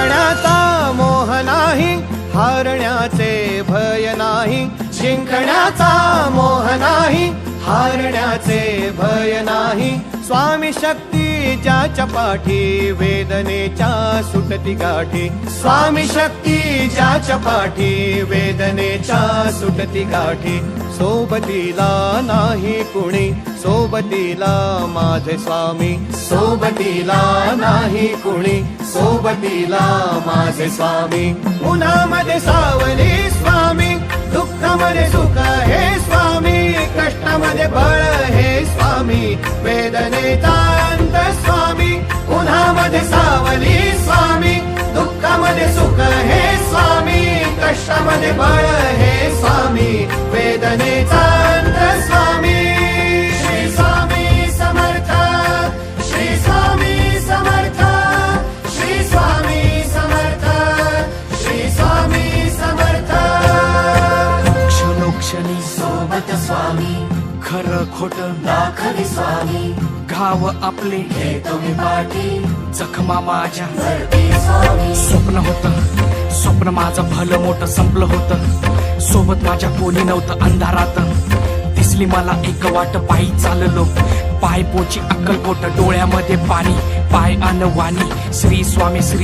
जिंकण्याचा मोह नाही, हारण्याचे भय नाही. जिंकण्याचा मोह नाही, हारण्याचे भय नाही. स्वामी शक्ती ज्याच्या पाठी, वेदनेच्या सुटती गाठी. स्वामी शक्ती ज्याच्या पाठी, वेदनेच्या सुटती गाठी. सोबतीला नाही कुणी, सोबतीला माझे स्वामी. सोबतीला नाही कुणी, सोबतीला माझे स्वामी. उन्हामध्ये सावली स्वामी, दुःखामध्ये सुख हे स्वामी. कष्टामध्ये बळ हे स्वामी, वेदनेचा अंत स्वामी. उन्हामध्ये सावली स्वामी, दुःखामध्ये सुख हे स्वामी. कष्टामध्ये बळ हे स्वामी, वेदनेचा अंत स्वामी. श्री स्वामी समर्थ, श्री स्वामी समर्थ, श्री स्वामी समर्थ, श्री स्वामी समर्थ. क्षणोक्षणी सोबत स्वामी, खरं खोट दाखवी स्वामी. घाव आपले हे तुम्ही पाठी, जखमा माझ्या भरती स्वामी. स्वप्न होतं, स्वप्न माझं भलं मोठं संपलं होतं. सोबत माझ्या कोणी नव्हतं अंधारात. दिसली मला एक वाट, पायी चाललो पाय पोची अक्कलकोट. डोळ्यामध्ये पाणी, पाय अनवाणी. श्री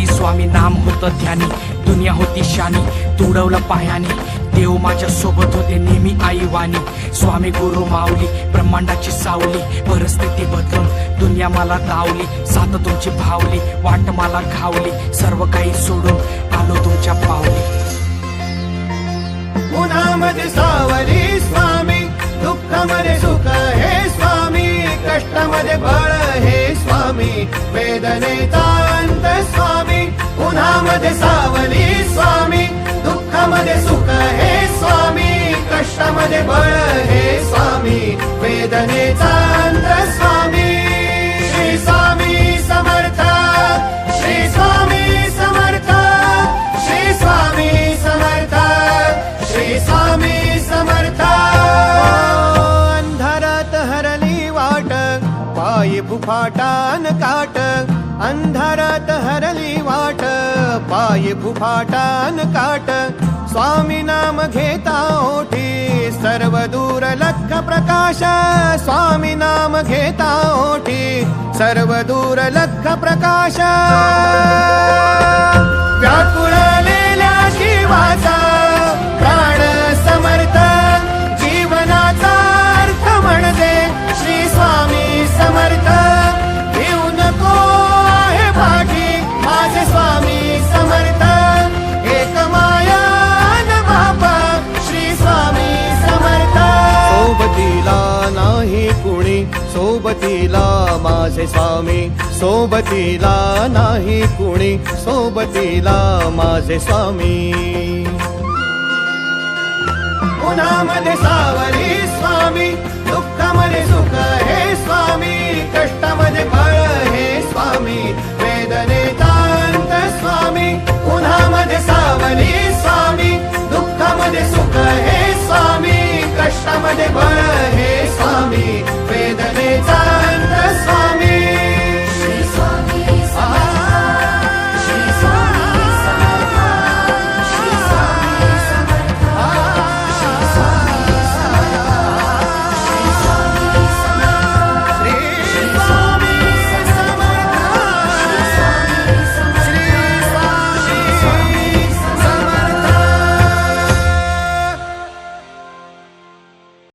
स्वामी नाम होतं ध्यानी. दुनिया होती शानी, तुडवलं पायाने. देव माझ्या सोबत होते नेहमी आई वाणी. स्वामी गुरु माऊली, ब्रह्मांडाची सावली. परिस्थिती बदलून दुनिया मला धावली. साथ तुमची भावली, वाट मला घावली. सर्व काही सोडून आलो तुमच्या पावली. उन्हामध्ये सावली स्वामी, दुःखामध्ये सुख हे स्वामी. कष्टामध्ये बळ हे स्वामी, वेदनेचा अंत स्वामी. उन्हामध्ये सावली स्वामी, दुःखामध्ये सुख हे स्वामी. कष्टामध्ये बळ हे स्वामी, वेदनेचा अंत स्वामी. श्री स्वामी समर्थ, श्री स्वामी समर्थ, श्री स्वामी समर्थ, श्री स्वामी समर्थ. अंधारात हरली वाट, पायी फुफाटान काट. अंधारात हरली वाट, पायी फुफाटान काट. स्वामी नाम घेता ओठी, सर्व दूर लख प्रकाश. स्वामी नाम घेता ओठी, सर्व दूर लख प्रकाश. व्याकुळलेल्या जीवाचा प्राण समर्थ, जीवनाचा अर्थ म्हणजे श्री स्वामी समर्थ. घेऊ नको आहे पाठी, माझे स्वामी समर्थ. एक माया न बापा, श्री स्वामी समर्थ. सोबतीला नाही कुणी, सोबतीला माझे स्वामी. सोबतीला नाही कुणी, सोबतीला माझे स्वामी. उन्हामध्ये सावली स्वामी, दुःखामध्ये सुख हे स्वामी. कष्टामध्ये बळ हे स्वामी, वेदनेचा अंत स्वामी. उन्हामध्ये सावली स्वामी, दुःखामध्ये सुख हे स्वामी. कष्टामध्ये बळ हे